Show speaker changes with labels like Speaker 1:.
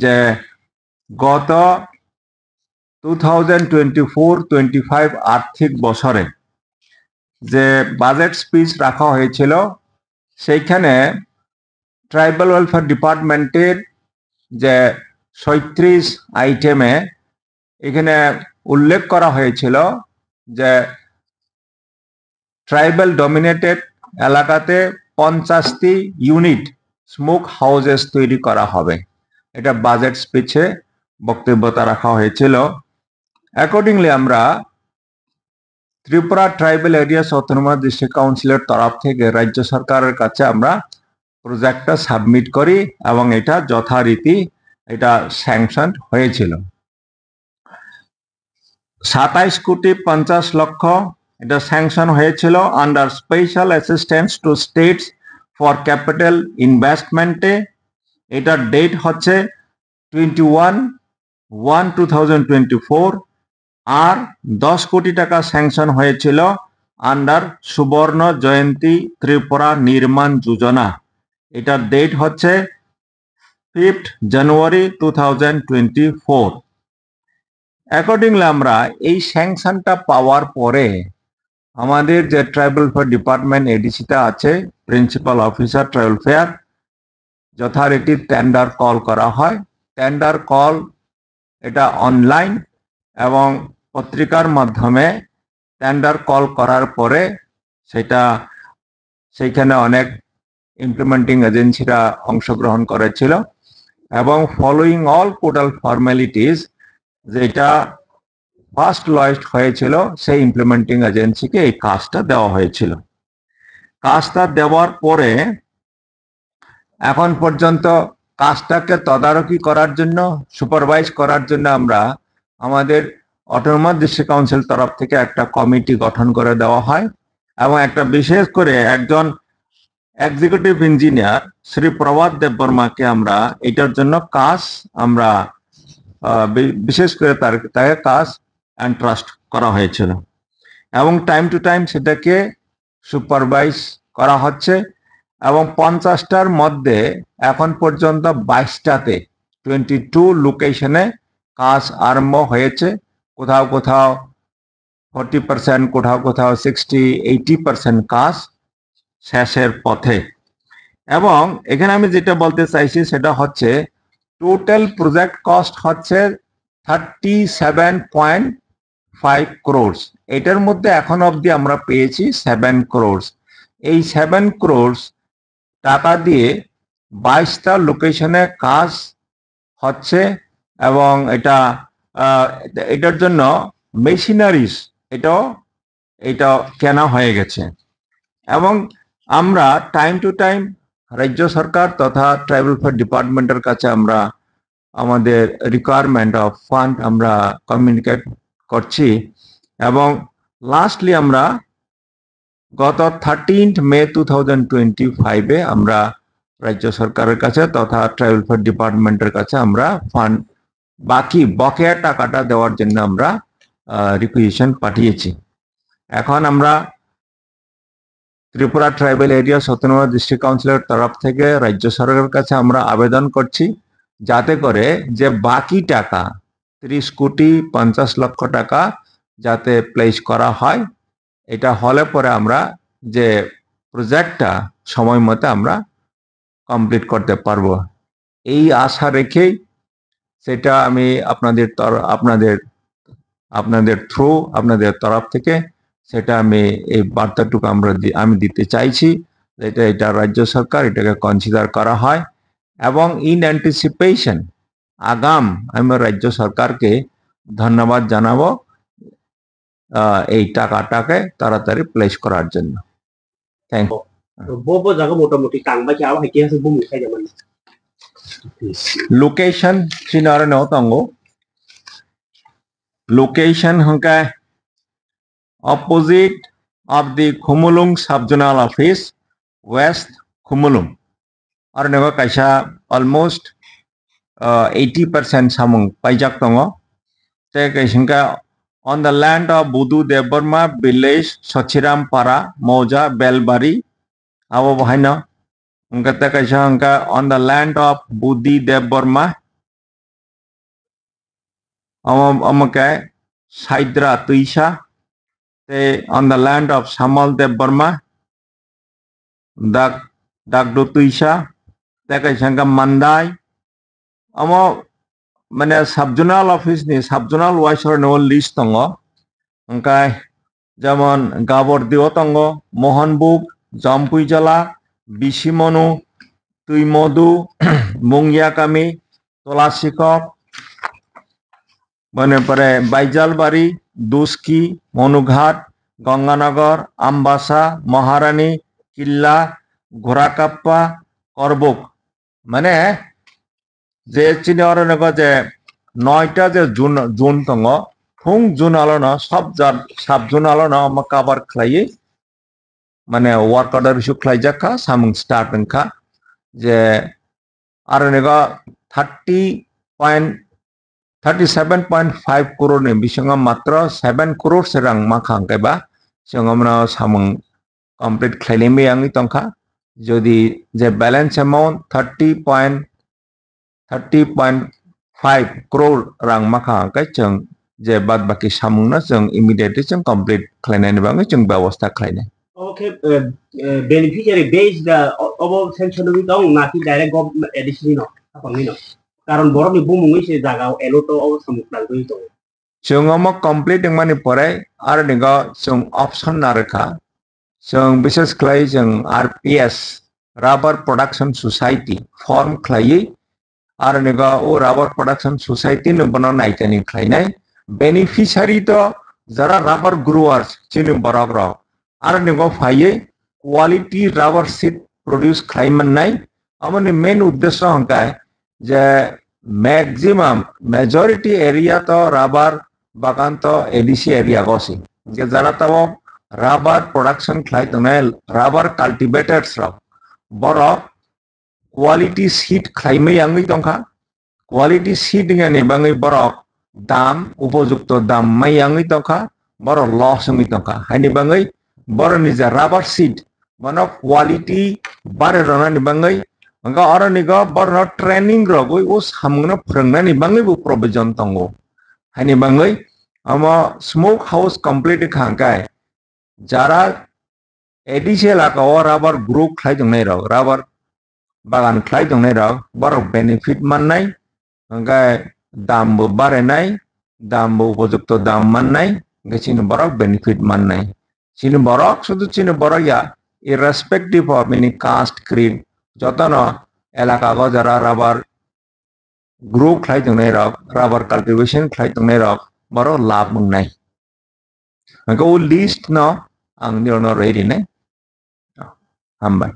Speaker 1: যে গত 2024-25 আর্থিক বছরে যে বাজেট স্পিচ রাখা হয়েছিল সেইখানে ট্রাইবাল ওয়েলফেয়ার ডিপার্টমেন্টের যে 37 আইটেমে এখানে উল্লেখ করা হয়েছিল যে ট্রাইবাল ডমিনেটেড এলাকাতে 50টি ইউনিট স্মোক হাউসেস তৈরি করা হবে। এটা বাজেট স্পিচে বক্তব্যতা রাখা হয়েছিল। অ্যাকর্ডিংলি আমরা Tripura tribal areas autonomous district কাউন্সিলের তরফ থেকে রাজ্য সরকারের কাছে আমরা প্রজেক্টটা সাবমিট করি এবং এটা যথারীতি এটা স্যাংশন হয়েছিল। 27,50,00,000 এটা স্যাংশন হয়েছিল under special assistance to states for capital ইনভেস্টমেন্টে। এটার ডেট হচ্ছে 21/1/2024 আর 10 কোটি টাকা স্যাংশন হয়েছিল আন্ডার সুবর্ণ জয়ন্তী ত্রিপুরা নির্মাণ যোজনা। এটার ডেট হচ্ছে 5th জানুয়ারি 2024। অ্যাকর্ডিংলি আমরা এই স্যাংশনটা পাওয়ার পরে আমাদের যে ট্রাইবাল ওয়েলফেয়ার ডিপার্টমেন্ট এডিসিটা আছে, প্রিন্সিপাল অফিসার ট্রাইবাল ওয়েলফেয়ার, যথারীতি টেন্ডার কল করা হয়। টেন্ডার কল এটা অনলাইন এবং পত্রিকার মাধ্যমে টেন্ডার কল করার পরে সেইখানে অনেক ইমপ্লিমেন্টিং এজেন্সিরা অংশগ্রহণ করেছিল এবং ফলোইং অল কোডাল ফর্মালিটিস যেটা ফার্স্ট লয়েস্ট হয়েছিল সেই ইমপ্লিমেন্টিং এজেন্সিকে এই কাজটা দেওয়া হয়েছিল। কাজটা দেওয়ার পরে এখন পর্যন্ত কাজটাকে তদারকি করার জন্য, সুপারভাইজ করার জন্য আমরা আমাদের অটোনমাস ডিস্ট্রিক্ট কাউন্সিল তরফ থেকে একটা কমিটি গঠন করে দেওয়া হয় এবং একটা বিশেষ করে একজন এক্সিকিউটিভ ইঞ্জিনিয়ার শ্রী প্রভাত দেববর্মাকে আমরা এটার জন্য কাজ আমরা বিশেষ করে তাকে কাজ এন্ট্রাস্ট করা হয়েছিল এবং টাইম টু টাইম সেটাকে সুপারভাইজ করা হচ্ছে এবং 50টার মধ্যে এখন পর্যন্ত 22টাতে 22 লোকেশনে কাজ আরম্ভ হয়েছে। কোথাও কোথাও 40%, কোথাও কোথাও 60-80% কাজ শেষের পথে। এবং এখানে আমি যেটা বলতে চাইছি সেটা হচ্ছে টোটাল প্রজেক্ট কস্ট হচ্ছে 37.5 crores। এটার মধ্যে এখন অবধি আমরা পেয়েছি 7 crores। এই 7 crores টাকা দিয়ে 22টা লোকেশনে কাজ হচ্ছে এবং এটার জন্য মেশিনারিজ এটা কেনা হয়ে গেছে এবং আমরা টাইম টু টাইম রাজ্য সরকার তথা ট্রাইবাল ওয়েলফেয়ার ডিপার্টমেন্টের কাছে আমরা আমাদের রিকোয়ারমেন্ট অফ ফান্ড আমরা কমিউনিকেট করছি এবং লাস্টলি আমরা গত 13th মে 2025 আমরা রাজ্য সরকারের কাছে তথা ট্রাইবাল ওয়েলফেয়ার ডিপার্টমেন্টের কাছে আমরা ফান্ড বকেয়া টাকাটা দেওয়ার জন্য আমরা রিকুইজিশন পাঠিয়েছি। এখন আমরা Tripura tribal area autonomous district কাউন্সিলের তরফ থেকে রাজ্য সরকারের কাছে আমরা আবেদন করছি যাতে করে যে বাকি টাকা 30,50,00,000 টাকা যাতে প্লেস করা হয়। এটা হলে পরে আমরা যে প্রজেক্টটা সময় মতো আমরা কমপ্লিট করতে পারবো এই আশা রেখেই সেটা আমি আপনাদের থ্রু আপনাদের তরফ থেকে সেটা আমি এই বার্তাটুকু আমি দিতে চাইছি। এটা রাজ্য সরকার এটাকে কনসিডার করা হয় এবং ইন অ্যান্টিসিপেশন আমি রাজ্য সরকারকে ধন্যবাদ জানাবো এই টাকাটাকে তাড়াতাড়ি প্লেস করার জন্য। Thank you. লোকেশন চিনারে ন তঙ্গো location hangka opposite of the Khumulung Subzonal Office, West Khumulung. Or nego kaisa almost 80% samung paijak tongo. Te kaisinka on the land of Budu Deborma village Sochiram Para Moja Belbari. Abo bahina hangka te kaisa hangka on the land of Budi Deborma Amake Saidra Tuisha on the land of Samal Dev Burma Dagdo Tuisha Tekai Sangam Mandai Amo Mane Subjonal Office ni Subjonal Waisor no list tongo Angkai যেমন গাবরদিও তঙ্গ মোহনবুক জম্পুইজলা বিশিমনু তুইমধু মুঙ্গিয়াকামি তলাশিকক মানে পরে বাইজালবাড়ি দুস্কি মনুঘাট গঙ্গানগর আমবাসা মহারানী কিল্লা ঘোড়াকাপ্পা করবুক মানে যে চিনি অরণ্য যে 9টা যে June তঙ্গ फुं जुन आलोना सब जुन आलोना मा कवर खलायै माने वर्क अर्डर इशु खलायजाखा सामुं स्टार्ट नखा जे आरो नेगा 37.5 करोड़ नि बिसंगा मात्र 7 करोड़ से रां मा खांगैबा जोंगमना सामुं कंप्लीट खलायलेमे आंनि तंखा जदि जे बैलेंस अमाउंट 30.5 करोड़ रां मा खांगै जों जे बाद बाकी सामुंना जों इमिडिएटली जों कंप्लीट खालायनायनि बागै जों बेबस्था खालायनाय
Speaker 2: ओके बेनिफिशियारि बेस्ड अबो सेंक्शन wi dong नाखि डाइरेक्ट गवर्नमेंट एडिशन न आपंनि न कारण बरनि बुमुङै से जागाव एलोट अबो सामुक्लांगै दं
Speaker 1: जों अम कंप्लीट माने पराय आरो निगा जों ऑप्शन नारखा जों विशेष खालाय जों RPS rubber production society form खालायै आरो निगा ओ रबर प्रोडक्शन सोसाइटी न बना नायतनि खालायनाय बेनिफिशियारि तो जरा रबर ग्रोअर्स चिनि बराग्रा आरो निगो फायै क्वालिटी रबर सीड प्रोड्यूस खालायमनाय अमनि मेन उद्देश्य हंकाय जे मैक्सिमम मेजॉरिटी एरिया तो रबर बागान तो एडीसी एरिया गसी जे जरा तब रबर प्रोडक्शन खालाय तने रबर कल्टीवेटर्स रा बरो क्वालिटी सीड खालायमै आंगै दंखा क्वालिटी सीड नि बाङै बरो दाम उपयुक्त दाम मायांगै तंखा बर लस अंगै तंखा हानि बाङै बर निजा रबर सीड मानो क्वालिटी बारे रनानि बाङै अंगा अर निगा बर ट्रेनिंग रगै ओ सामनो फोरोंनानि बाङै बो प्रोविजन तंगो हानि बाङै आमा स्मोक हाउस कंप्लीट खांगाय जारा एडिशनल आका रबर ग्रो खाय दंनाय रबर बागान खाय दंनाय बर बेनिफिट माननाय अंगाय दामबो बारायनाय दामबो उपयुक्त दाम माननाय गचिन बरक बेनिफिट माननाय चिन बरक शुद्ध चिन बरया irrespective of any caste creed जतन एलाका गो जरा रबर ग्रो खाय दंनाय रबर कल्टीवेशन खाय दंनाय बरो लाभ मोननाय अंको लिस्ट न आंनि रेडी ने हामबाय